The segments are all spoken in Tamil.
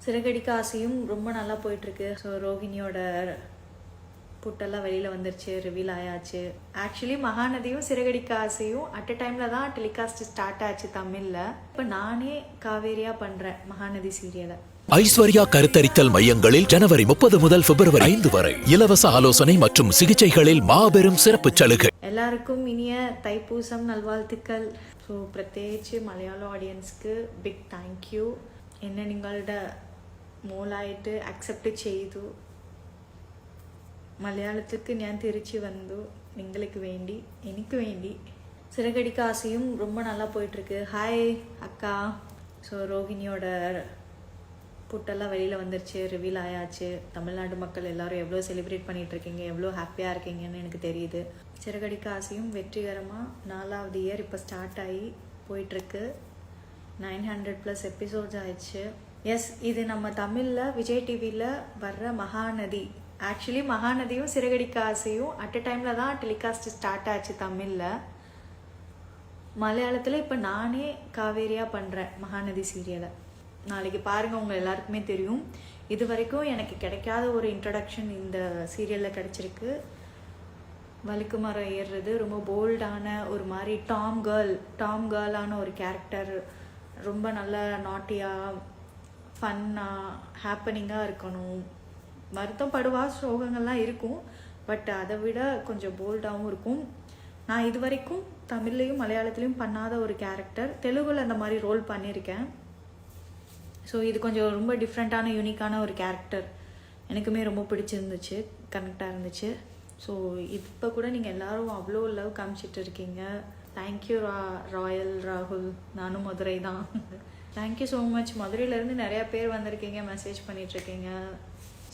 சிறகடிக்க ஆசையும் ரொம்ப நல்லா போயிட்டுருக்கு. ஸோ ரோகிணியோட புட்டெல்லாம் வெளியில் வந்துருச்சு, ரிவீல் ஆயாச்சு. ஆக்சுவலி மகாநதியும் சிறகடிக்க ஆசையும் அட் அ டைமில் தான் டெலிகாஸ்ட் ஸ்டார்ட் ஆச்சு தமிழில். இப்போ நானே காவேரியாக பண்ணுறேன் மகாநதி சீரியலை. ஐஸ்வர்யா கருத்தரித்தல் மையங்களில் ஜனவரி 30 முதல் பிப்ரவரி 5 வரை இலவச ஆலோசனை மற்றும் சிகிச்சைகளில் மாபெரும் சிறப்பு சலுகை. எல்லாருக்கும் இனிய தைப்பூசம் நல்வாழ்த்துக்கள். ஸோ പ്രത്യേകിച്ച് മലയാള ഓഡിയൻസ്ക്ക് ബിഗ് താങ്ക് യു. എന്നെ നിങ്ങളുടെ മോളായിട്ട് അക്സെപ്റ്റ് ചെയ്തു. മലയാളത്തിലേക്ക് ഞാൻ തിരിച്ചു വന്നു നിങ്ങൾക്ക് വേണ്ടി, എനിക്ക് വേണ്ടി. சிறகடிக்க ஆசையும் ரொம்ப நல்லா போயிட்டுருக்கு. ஹாய் அக்கா. ஸோ ரோகிணியோட புட்டெல்லாம் வெளியில் வந்துருச்சு, ரிவீல் ஆயாச்சு. தமிழ்நாடு மக்கள் எல்லாரும் எவ்வளோ செலிப்ரேட் பண்ணிகிட்ருக்கீங்க, எவ்வளோ ஹாப்பியாக இருக்கீங்கன்னு எனக்கு தெரியுது. சிறகடிக்க ஆசையும் வெற்றிகரமாக 4வது இயர் இப்போ ஸ்டார்ட் ஆகி போயிட்டுருக்கு. 900+ எபிசோட்ஸ் ஆயிடுச்சு. எஸ், இது நம்ம தமிழில் விஜய் டிவியில் வர்ற மகாநதி. ஆக்சுவலி மகாநதியும் சிறகடிக்க ஆசையும் அட் அ டைமில் தான் டெலிகாஸ்ட் ஸ்டார்ட் ஆச்சு தமிழில். மலையாளத்தில் இப்போ நானே காவேரியாக பண்ணுறேன் மகாநதி சீரியலை. நாளைக்கு பாருங்கள், உங்கள் எல்லாருக்குமே தெரியும். இது வரைக்கும் எனக்கு கிடைக்காத ஒரு இன்ட்ரடக்ஷன் இந்த சீரியலில் கிடச்சிருக்கு. வழுக்கு மரம் ஏறுறது ரொம்ப போல்டான ஒரு மாதிரி டாம் கேர்ளான ஒரு கேரக்டர். ரொம்ப நல்ல நாட்டியாக, ஃபன்னாக, ஹாப்பனிங்காக இருக்கணும். வருத்தம் படுவா, சோகங்கள்லாம் இருக்கும். பட் அதை விட கொஞ்சம் போல்டாகவும் இருக்கும். நான் இது வரைக்கும் தமிழ்லையும் மலையாளத்துலேயும் பண்ணாத ஒரு கேரக்டர். தெலுங்குல அந்த மாதிரி ரோல் பண்ணியிருக்கேன். ஸோ இது கொஞ்சம் ரொம்ப டிஃப்ரெண்ட்டான யூனிக்கான ஒரு கேரக்டர். எனக்குமே ரொம்ப பிடிச்சிருந்துச்சு, கனெக்டாக இருந்துச்சு. ஸோ இப்போ கூட நீங்கள் எல்லோரும் அவ்வளோ லவ் காமிச்சிட்டு இருக்கீங்க. தேங்க்யூ ராயல் ராகுல். நானும் மதுரை தான். Thank you so much. மதுரையிலேருந்து நிறையா பேர் வந்திருக்கீங்க, மெசேஜ் பண்ணிகிட்ருக்கீங்க.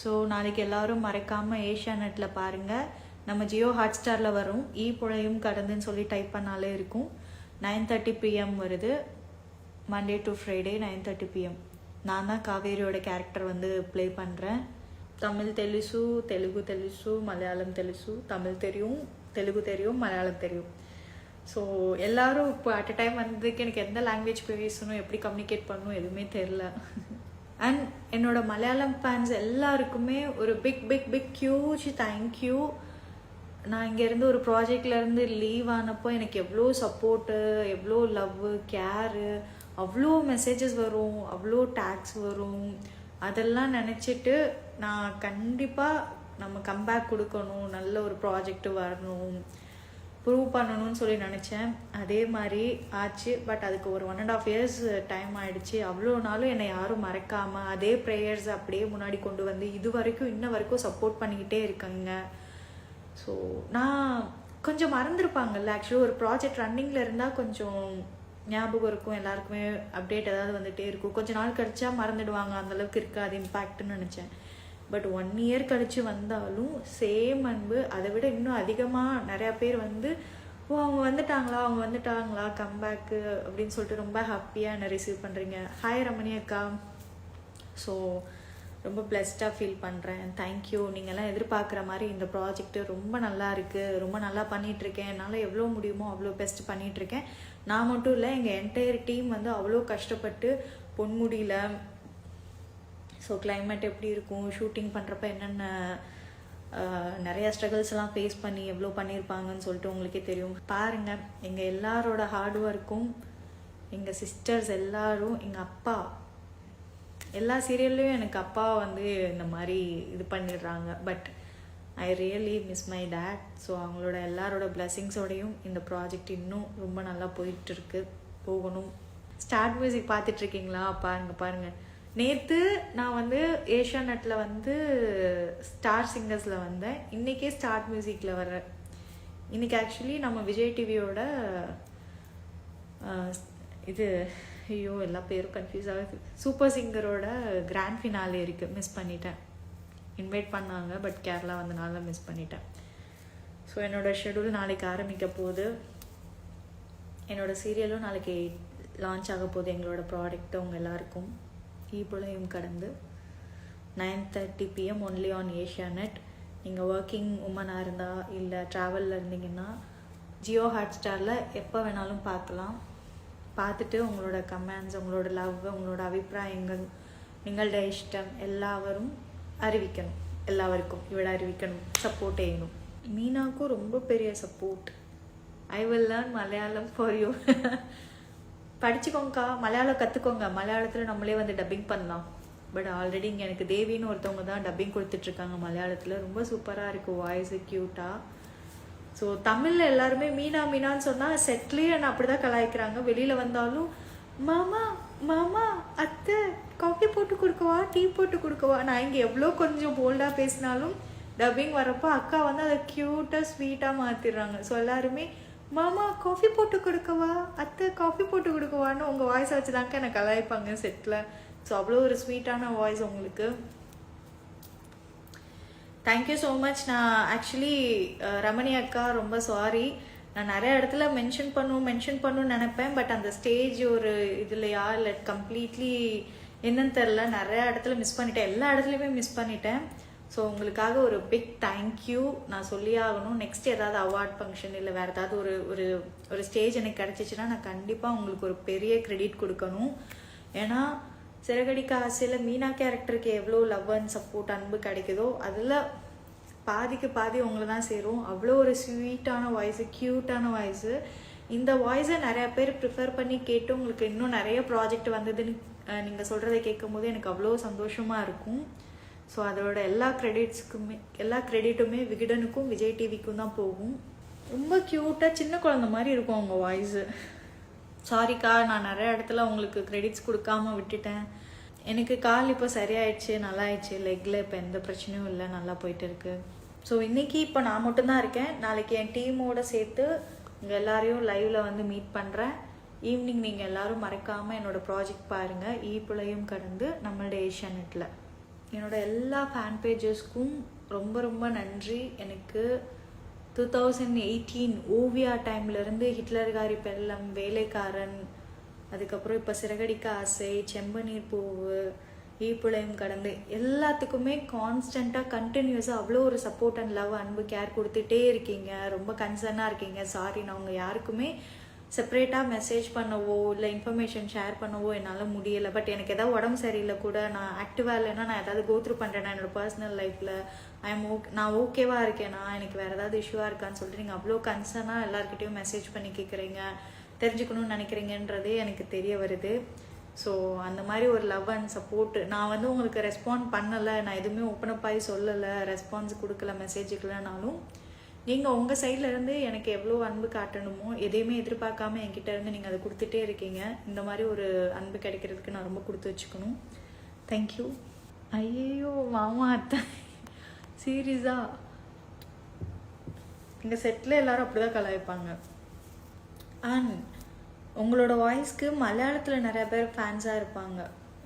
ஸோ நாளைக்கு எல்லோரும் மறக்காமல் ஏஷியாநெட்டில் பாருங்கள். நம்ம ஜியோ ஹாட்ஸ்டாரில் வரும். புழையும் கடந்துன்னு சொல்லி டைப் பண்ணாலே இருக்கும். 9:30 PM வருது, மண்டே டு ஃப்ரைடே 9:30 PM. நான் தான் காவேரியோட கேரக்டர் வந்து ப்ளே பண்ணுறேன். தமிழ் தெலுங்கு தெலுசு, மலையாளம் தெலுசு. தமிழ் தெரியும், தெலுங்கு தெரியும், மலையாளம் தெரியும். ஸோ எல்லோரும் இப்போ அட் அ டைம் வந்ததுக்கு எனக்கு எந்த லாங்குவேஜ் பேசணும், எப்படி கம்யூனிகேட் பண்ணணும் எதுவுமே தெரில. அண்ட் என்னோட மலையாளம் ஃபேன்ஸ் எல்லாருக்குமே ஒரு பிக் ஹியூஜ் தேங்க்யூ. நான் இங்கேருந்து ஒரு ப்ராஜெக்ட்லேருந்து லீவ் ஆனப்போ எனக்கு எவ்வளோ சப்போர்ட்டு, எவ்வளோ லவ், கேரு, அவ்வளோ மெசேஜஸ் வரும், அவ்வளோ டேக்ஸ் வரும். அதெல்லாம் நினச்சிட்டு நான் கண்டிப்பாக நம்ம கம்பேக் கொடுக்கணும், நல்ல ஒரு ப்ராஜெக்ட் வரணும், ப்ரூவ் பண்ணணும்னு சொல்லி நினச்சேன். அதே மாதிரி ஆச்சு. பட் அதுக்கு ஒரு 1.5 years டைம் ஆகிடுச்சு. அவ்வளோ நாளும் என்னை யாரும் மறக்காமல் அதே ப்ரேயர்ஸ் அப்படியே முன்னாடி கொண்டு வந்து இன்ன வரைக்கும் சப்போர்ட் பண்ணிக்கிட்டே இருக்காங்க. ஸோ நான் கொஞ்சம் மறந்துருப்பாங்கல்ல. ஆக்சுவலி ஒரு ப்ராஜெக்ட் ரன்னிங்கில் இருந்தால் கொஞ்சம் ஞாபகம் இருக்கும், எல்லாருக்குமே அப்டேட் ஏதாவது வந்துகிட்டே இருக்கும். கொஞ்சம் நாள் கழிச்சா மறந்துடுவாங்க, அந்தளவுக்கு இருக்காது இம்பேக்ட்னு நினச்சேன். பட் 1 year கழித்து வந்தாலும் சேம் அன்பு, அதை விட இன்னும் அதிகமாக நிறையா பேர் வந்து அவங்க வந்துட்டாங்களா கம்பேக்கு அப்படின்னு சொல்லிட்டு ரொம்ப ஹாப்பியாக என்னை ரிசீவ் பண்ணுறீங்க. ஹாய் ரமணி அக்கா. ஸோ ரொம்ப பிளெஸ்டாக ஃபீல் பண்ணுறேன். தேங்க்யூ. நீங்கள்லாம் எதிர்பார்க்குற மாதிரி இந்த ப்ராஜெக்ட்டு ரொம்ப நல்லா இருக்குது, ரொம்ப நல்லா பண்ணிகிட்ருக்கேன். என்னால் எவ்வளோ முடியுமோ அவ்வளோ பெஸ்ட் பண்ணிகிட்ருக்கேன். நான் மட்டும் இல்லை, எங்கள் என்டையர் டீம் வந்து அவ்வளோ கஷ்டப்பட்டு பொன்முடியில். ஸோ கிளைமேட் எப்படி இருக்கும், ஷூட்டிங் பண்ணுறப்ப என்னென்ன நிறையா ஸ்ட்ரகிள்ஸ்லாம் ஃபேஸ் பண்ணி எவ்வளோ பண்ணியிருப்பாங்கன்னு சொல்லிட்டு உங்களுக்கே தெரியும். பாருங்கள், எங்கள் எல்லாரோட ஹார்ட் ஒர்க்கும், எங்கள் சிஸ்டர்ஸ் எல்லாரும், எங்கள் அப்பா, எல்லா சீரியல்லையும் எனக்கு அப்பா வந்து இந்த மாதிரி இது பண்ணிடுறாங்க. But I really miss my dad. So அவங்களோட எல்லாரோட பிளெஸிங்ஸோடையும் இந்த ப்ராஜெக்ட் இன்னும் ரொம்ப நல்லா போயிட்டுருக்கு, போகணும். ஸ்டார்ட் மியூசிக் பார்த்துட்ருக்கீங்களா? பாருங்கள். நேற்று நான் வந்து ஏஷியாநெட்டில் வந்து ஸ்டார் சிங்கர்ஸில் வந்தேன். இன்றைக்கே ஸ்டார்ட் மியூசிக்கில் வர்றேன். இன்றைக்கி ஆக்சுவலி நம்ம விஜய் டிவியோட இது எல்லா பேரும் கன்ஃபியூஸ் ஆகுது. சூப்பர் சிங்கரோட கிராண்ட் ஃபினாலே இருக்குது, மிஸ் பண்ணிட்டேன். இன்வைட் பண்ணாங்க, பட் கேரளா வந்தனால மிஸ் பண்ணிட்டேன். ஸோ என்னோடய ஷெடியூல் நாளைக்கு ஆரம்பிக்க போகுது. என்னோடய சீரியலும் நாளைக்கு லான்ச் ஆக போகுது. எங்களோட ப்ராடக்ட் அவங்க எல்லாருக்கும் புழையும் கடந்து 9:30 PM ஒன்லி ஆன் ஏஷியாநெட். நீங்கள் ஒர்க்கிங் உமனாக இருந்தால் இல்லை ட்ராவலில் இருந்தீங்கன்னா ஜியோ ஹாட்ஸ்டாரில் எப்போ வேணாலும் பார்க்கலாம். பார்த்துட்டு உங்களோட கமெண்ட்ஸ், உங்களோட லவ், உங்களோட அபிப்பிராயங்கள் നിങ്ങളുടെ ഇഷ്ടം എല്ലാവരും അറിയിക്കണം. എല്ലാവർക്കും ഇവിടെ അറിയിക്കണം, സപ്പോർട്ട് ചെയ്യണം. മീനാക്കും ரொம்ப பெரிய support. I will learn Malayalam for you. படிச்சுக்கோங்கக்கா, மலையாளம் கற்றுக்கோங்க. மலையாளத்தில் நம்மளே வந்து டப்பிங் பண்ணலாம். பட் ஆல்ரெடி இங்கே எனக்கு தேவின்னு ஒருத்தவங்க தான் டப்பிங் கொடுத்துட்ருக்காங்க மலையாளத்தில். ரொம்ப சூப்பராக இருக்குது, வாய்ஸு க்யூட்டாக. ஸோ தமிழில் எல்லாருமே மீனா மீனான்னு சொன்னால் செட்லேயே என்னை அப்படி தான் கலாய்க்கிறாங்க. வெளியில் வந்தாலும் மாமா மாமா அத்தை காஃபி போட்டு கொடுக்கவா, டீ போட்டு கொடுக்கவா. நான் இங்கே எவ்வளோ கொஞ்சம் போல்டாக பேசினாலும் டப்பிங் வரப்போ அக்கா வந்து அதை க்யூட்டாக ஸ்வீட்டாக மாற்றிடுறாங்க. ஸோ எல்லாருமே மாமா காஃபி போட்டு கொடுக்கவா, அத்தை காஃபி போட்டு கொடுக்கவான்னு உங்கள் வாய்ஸை வச்சு தாங்க என்னை கலாய்ப்பாங்க செட்டில். ஸோ அவ்வளோ ஒரு ஸ்வீட்டான வாய்ஸ் உங்களுக்கு. Thank you so much. நான் ஆக்சுவலி ரமணி அக்கா ரொம்ப சாரி, நான் நிறைய இடத்துல மென்ஷன் பண்ணணும்னு நினைப்பேன். பட் அந்த ஸ்டேஜ் ஒரு இதுலையா இல்லை கம்ப்ளீட்லி என்னன்னு தெரில, நிறைய இடத்துல மிஸ் பண்ணிட்டேன், எல்லா இடத்துலையுமே மிஸ் பண்ணிட்டேன். ஸோ உங்களுக்காக ஒரு பிக் தேங்க்யூ நான் சொல்லி ஆகணும். நெக்ஸ்ட் ஏதாவது அவார்ட் ஃபங்க்ஷன் இல்லை வேறு ஏதாவது ஒரு ஒரு ஒரு ஸ்டேஜ் எனக்கு கிடச்சிச்சின்னா நான் கண்டிப்பாக உங்களுக்கு ஒரு பெரிய கிரெடிட் கொடுக்கணும். ஏன்னா சிறகடிக்க ஆசையில் மீனா கேரக்டருக்கு எவ்வளோ லவ் அண்ட் சப்போர்ட் அன்பு கிடைக்குதோ அதில் பாதிக்கு பாதி உங்களை தான் சேரும். அவ்வளோ ஒரு ஸ்வீட்டான வாய்ஸு, க்யூட்டான வாய்ஸு. இந்த வாய்ஸை நிறையா பேர் ப்ரிஃபர் பண்ணி கேட்டு உங்களுக்கு இன்னும் நிறைய ப்ராஜெக்ட் வந்ததுன்னு நீங்கள் சொல்கிறத கேட்கும் போது எனக்கு அவ்வளோ சந்தோஷமாக இருக்கும். ஸோ அதோட எல்லா கிரெடிட்டுமே விகடனுக்கும் விஜய் டிவிக்கும் தான் போகும். ரொம்ப க்யூட்டாக சின்ன குழந்த மாதிரி இருக்கும் அவங்க வாய்ஸு. சாரிக்கா, நான் நிறைய இடத்துல உங்களுக்கு கிரெடிட்ஸ் கொடுக்காம விட்டுட்டேன். எனக்கு கால் இப்போ சரியாயிடுச்சு, நல்லா ஆயிடுச்சு. லெக்கில் இப்போ எந்த பிரச்சனையும் இல்லை, நல்லா போயிட்டு இருக்கு. ஸோ இன்றைக்கி இப்போ நான் மட்டும்தான் இருக்கேன். நாளைக்கு என் டீமோடு சேர்த்து உங்கள் எல்லாரையும் லைவில் வந்து மீட் பண்ணுறேன். ஈவினிங் நீங்கள் எல்லோரும் மறக்காமல் என்னோடய ப்ராஜெக்ட் பாருங்கள், ஈப்புலையும் கடந்து நம்மளோட ஏஷியாநெட்டில். என்னோட எல்லா ஃபேன் பேஜஸ்க்கும் ரொம்ப ரொம்ப நன்றி. எனக்கு 2018 ஓவியா டைம்லேருந்து ஹிட்லர்காரி பெல்லம், வேலைக்காரன், அதுக்கப்புறம் இப்போ சிறகடிக்க ஆசை, செம்பனீர் பூவு, ஈப்புலையும் கடந்து எல்லாத்துக்குமே கான்ஸ்டண்ட்டாக கண்டினியூஸாக அவ்வளோ ஒரு சப்போர்ட் அண்ட் லவ் அன்பு கேர் கொடுத்துட்டே இருக்கீங்க. ரொம்ப கன்சர்னாக இருக்கீங்க. சாரி, நான் உங்கள் யாருக்குமே செப்பரேட்டாக மெசேஜ் பண்ணவோ இல்லை இன்ஃபர்மேஷன் ஷேர் பண்ணவோ என்னால் முடியலை. பட் எனக்கு எதாவது உடம்பு சரியில்லை கூட, நான் ஆக்டிவாக இல்லைன்னா, நான் ஏதாவது கோத்ரூ பண்ணுறேன்னா என்னோடய பர்சனல் லைஃப்பில் நான் ஓகேவாக இருக்கேனா, எனக்கு வேறு ஏதாவது இஷ்யூவாக இருக்கான்னு சொல்லிட்டு நீங்கள் அவ்வளோ கன்சர்னாக எல்லாருக்கிட்டையும் மெசேஜ் பண்ணி கேட்குறீங்க, தெரிஞ்சுக்கணும்னு நினைக்கிறீங்கன்றதே எனக்கு தெரிய வருது. ஸோ அந்த மாதிரி ஒரு லவ் அண்ட் சப்போர்ட் நான் வந்து உங்களுக்கு ரெஸ்பாண்ட் பண்ணலை, நான் எதுவுமே ஓப்பன் அப் ஆகி சொல்லலை, ரெஸ்பான்ஸ் கொடுக்கல, மெசேஜுக்கலனாலும் நீங்கள் உங்கள் சைட்லேருந்து எனக்கு எவ்வளோ அன்பு காட்டணுமோ எதையுமே எதிர்பார்க்காம என்கிட்ட இருந்து நீங்கள் அதை கொடுத்துட்டே இருக்கீங்க. இந்த மாதிரி ஒரு அன்பு கிடைக்கிறதுக்கு நான் ரொம்ப கொடுத்து வச்சுக்கணும். தேங்க்யூ. ஐயோ மாமா அத்தை, சீரியஸா எங்கள் செட்டில் எல்லோரும் அப்படி தான் கலாய்ப்பாங்க. அண்ட் உங்களோட வாய்ஸ்க்கு மலையாளத்தில் நிறைய பேர் ஃபேன்ஸாக இருப்பாங்க.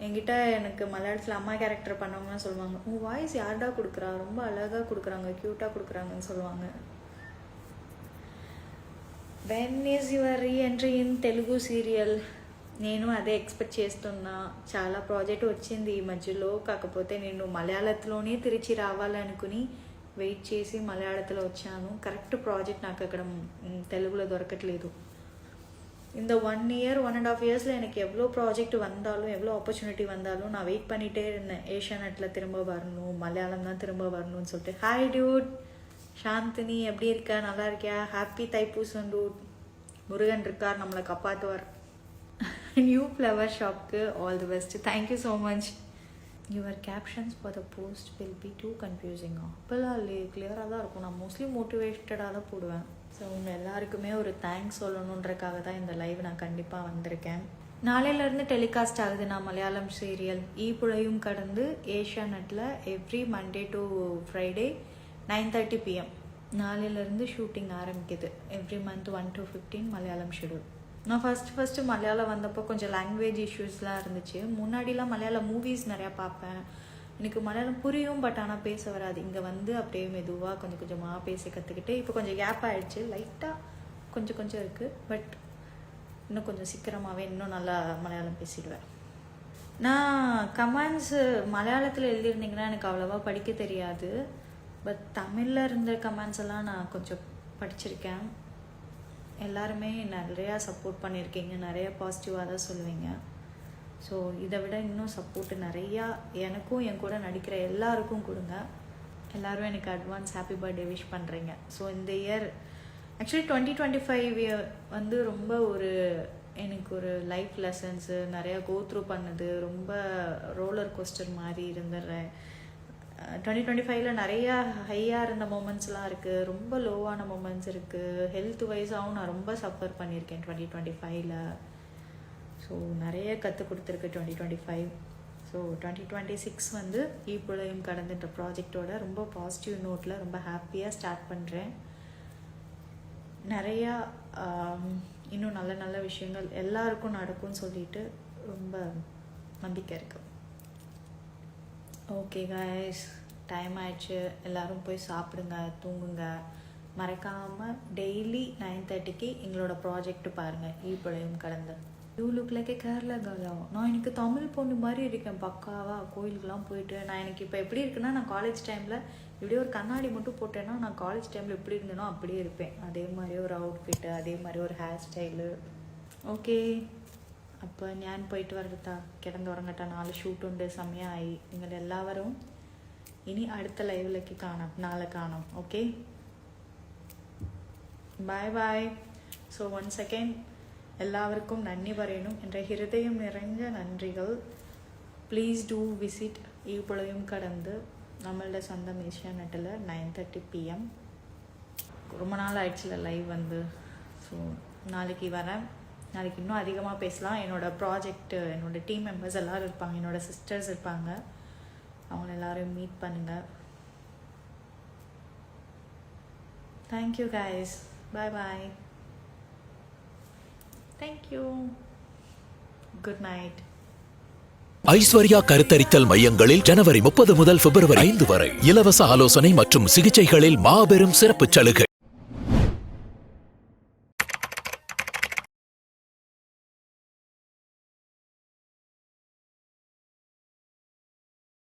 என்கிட்ட எனக்கு மலையாளத்தில் அம்மா கேரக்டர் பண்ணவங்கன்னு சொல்லுவாங்க, உன் வாய்ஸ் யார்டா கொடுக்குறா, ரொம்ப அழகாக கொடுக்குறாங்க, க்யூட்டாக கொடுக்குறாங்கன்னு சொல்லுவாங்க. When is your reentry in Telugu serial? నేను అదే ఎక్స్పెక్ట్ చేస్తున్నా. చాలా ప్రాజెక్ట్ వచ్చింది ఈ మధ్యలో, కాకపోతే నేను మలయాళంలోనే తిరిచి రావాలనుకుని వెయిట్ చేసి మలయాళంలో వచ్చాను. కరెక్ట్ ప్రాజెక్ట్ నాకు అక్కడ తెలుగులో దొరకట్లేదు. இந்த 1 year 1.5 yearsல எனக்கு எவ்வளோ ப்ராஜெக்ட் வந்தாலும் எவ்வளோ ஆப்பர்ச்சுனிட்டி வந்தாலும் நான் வெயிட் பண்ணிகிட்டே இருந்தேன். ஏஷியாநெட்டில் திரும்ப வரணும், மலையாளம் தான் திரும்ப வரணும்னு சொல்லிட்டு. ஹாய் டியூட், சாந்தினி எப்படி இருக்க, நல்லா இருக்கியா? Happy Thaipusam dude. முருகன் இருக்கார், நம்மளை காப்பாற்றுவார். நியூ ஃப்ளவர் ஷாப்க்கு all the best. Thank you so much. Your captions for the post will be too கன்ஃபியூசிங்கா? இப்போல்லாம் கிளியராக தான் இருக்கும். நான் மோஸ்ட்லி மோட்டிவேட்டடாக தான் போடுவேன். ஸோ உங்கள் எல்லாருக்குமே ஒரு தேங்க்ஸ் சொல்லணுன்றக்காக தான் இந்த லைவ் நான் கண்டிப்பாக வந்திருக்கேன். நாளையிலேருந்து டெலிகாஸ்ட் ஆகுது நான் மலையாளம் சீரியல் ஈப்புழையும் கடந்து ஏஷியாநெட்டில் every Monday to Friday 9:30 PM. நாளையிலேருந்து ஷூட்டிங் ஆரம்பிக்குது. Every month 1 to 15 Malayalam schedule. நான் ஃபஸ்ட்டு மலையாளம் வந்தப்போ கொஞ்சம் லாங்குவேஜ் இஷ்யூஸ்லாம் இருந்துச்சு. முன்னாடிலாம் மலையாளம் மூவிஸ் நிறையா பார்ப்பேன், எனக்கு மலையாளம் புரியும், பட் ஆனால் பேச வராது. இங்கே வந்து அப்படியே மெதுவாக கொஞ்சம் கொஞ்சமாக பேச கற்றுக்கிட்டு இப்போ கொஞ்சம் கேப் ஆகிடுச்சு, லைட்டாக கொஞ்சம் இருக்குது. பட் இன்னும் கொஞ்சம் சீக்கிரமாகவே இன்னும் நல்லா மலையாளம் பேசிடுவேன். நான் கமெண்ட்ஸு மலையாளத்தில் எழுதியிருந்தீங்கன்னா எனக்கு அவ்வளோவா படிக்க தெரியாது. பட் தமிழில் இருந்த கமெண்ட்ஸ் எல்லாம் நான் கொஞ்சம் படிச்சிருக்கேன். எல்லாருமே நிறையா சப்போர்ட் பண்ணியிருக்கீங்க, நிறையா பாசிட்டிவாக தான் சொல்லுவீங்க. ஸோ இதை விட இன்னும் சப்போர்ட்டு நிறையா எனக்கும் என் கூட நடிக்கிற எல்லாருக்கும் கொடுங்க. எல்லோரும் எனக்கு அட்வான்ஸ் ஹாப்பி பர்த்டே விஷ் பண்ணுறீங்க. ஸோ இந்த இயர் ஆக்சுவலி 2025 வந்து ரொம்ப எனக்கு ஒரு லைஃப் லெசன்ஸு நிறையா கோ த்ரூ பண்ணுது. ரொம்ப ரோலர் கோஸ்டர் மாதிரி இருந்துடுறேன். 2025 நிறையா ஹையாக இருந்த மூமெண்ட்ஸ்லாம் இருக்குது, ரொம்ப லோவான மூமெண்ட்ஸ் இருக்குது. ஹெல்த் வைஸாகவும் நான் ரொம்ப சஃபர் பண்ணியிருக்கேன் 2025. ஸோ நிறைய கற்றுக் கொடுத்துருக்கு 2025. ஸோ 2026 வந்து ஈப்புழையும் கடந்துன்ற ப்ராஜெக்டோட ரொம்ப பாசிட்டிவ் நோட்டில் ரொம்ப ஹாப்பியாக ஸ்டார்ட் பண்ணுறேன். நிறையா இன்னும் நல்ல நல்ல விஷயங்கள் எல்லாருக்கும் நடக்கும்னு சொல்லிட்டு ரொம்ப நம்பிக்கை இருக்குது. ஓகே கைஸ், டைம் ஆயிடுச்சு. எல்லோரும் போய் சாப்பிடுங்க, தூங்குங்க. மறக்காமல் டெய்லி 9:30 எங்களோட ப்ராஜெக்ட் பாருங்கள், ஈப்புழையும் கடந்து. யூ லுக் லைக் ஏ கேரளா கேர்ளா. நான் எனக்கு தமிழ் பொண்ணு மாதிரி இருக்கேன் பக்காவாக. கோயிலுக்கெலாம் போயிட்டு நான் எனக்கு இப்போ எப்படி இருக்குன்னா, நான் காலேஜ் டைமில் இப்படியே ஒரு கண்ணாடி மட்டும் போட்டேன்னா நான் காலேஜ் டைமில் எப்படி இருந்தேனோ அப்படியே இருப்பேன். அதே மாதிரி ஒரு அவுட்ஃபிட்டு, அதே மாதிரி ஒரு ஹேர் ஸ்டைலு. ഓക്കെ, അപ്പോൾ ഞാൻ പോയിട്ട് വരട്ടാ, കിടന്നുറങ്ങട്ടെ. 4 ഷൂട്ടുണ്ട്, സമയമായി. നിങ്ങളെല്ലാവരും ഇനി അടുത്ത ലൈവിലേക്ക് കാണാം, നാളെ കാണാം. Okay, bye bye. So once again എല്ലാവർക്കും നന്ദി പറയുന്നു, എൻ്റെ ഹൃദയം നിറഞ്ഞ നന്ദികൾ. പ്ലീസ് ഡു വിസിറ്റ് ஈப்புழையும் கடந்து நம்மளோட சொந்தம் ஏஷியாநெட்டில் 9:30 PM. ரொம்ப நாள் ஆயிடுச்சுல லைவ் வந்து. ஸோ நாளைக்கு வரேன். நாளைக்கு இன்னும் அதிகமாக பேசலாம். என்னோடய ப்ராஜெக்ட், என்னோடய டீம் மெம்பர்ஸ் எல்லோரும் இருப்பாங்க, என்னோடய சிஸ்டர்ஸ் இருப்பாங்க. அவங்கள எல்லோரும் மீட் பண்ணுங்கள். Thank you guys, bye bye. Thank you, good night. Aishwarya கருத்தரித்தல் மையங்களில் ஜனவரி 30 முதல் பிப்ரவரி 5 வரை இலவச ஆலோசனை மற்றும் சிகிச்சைகளில் மாபெரும் சிறப்பு சலுகை.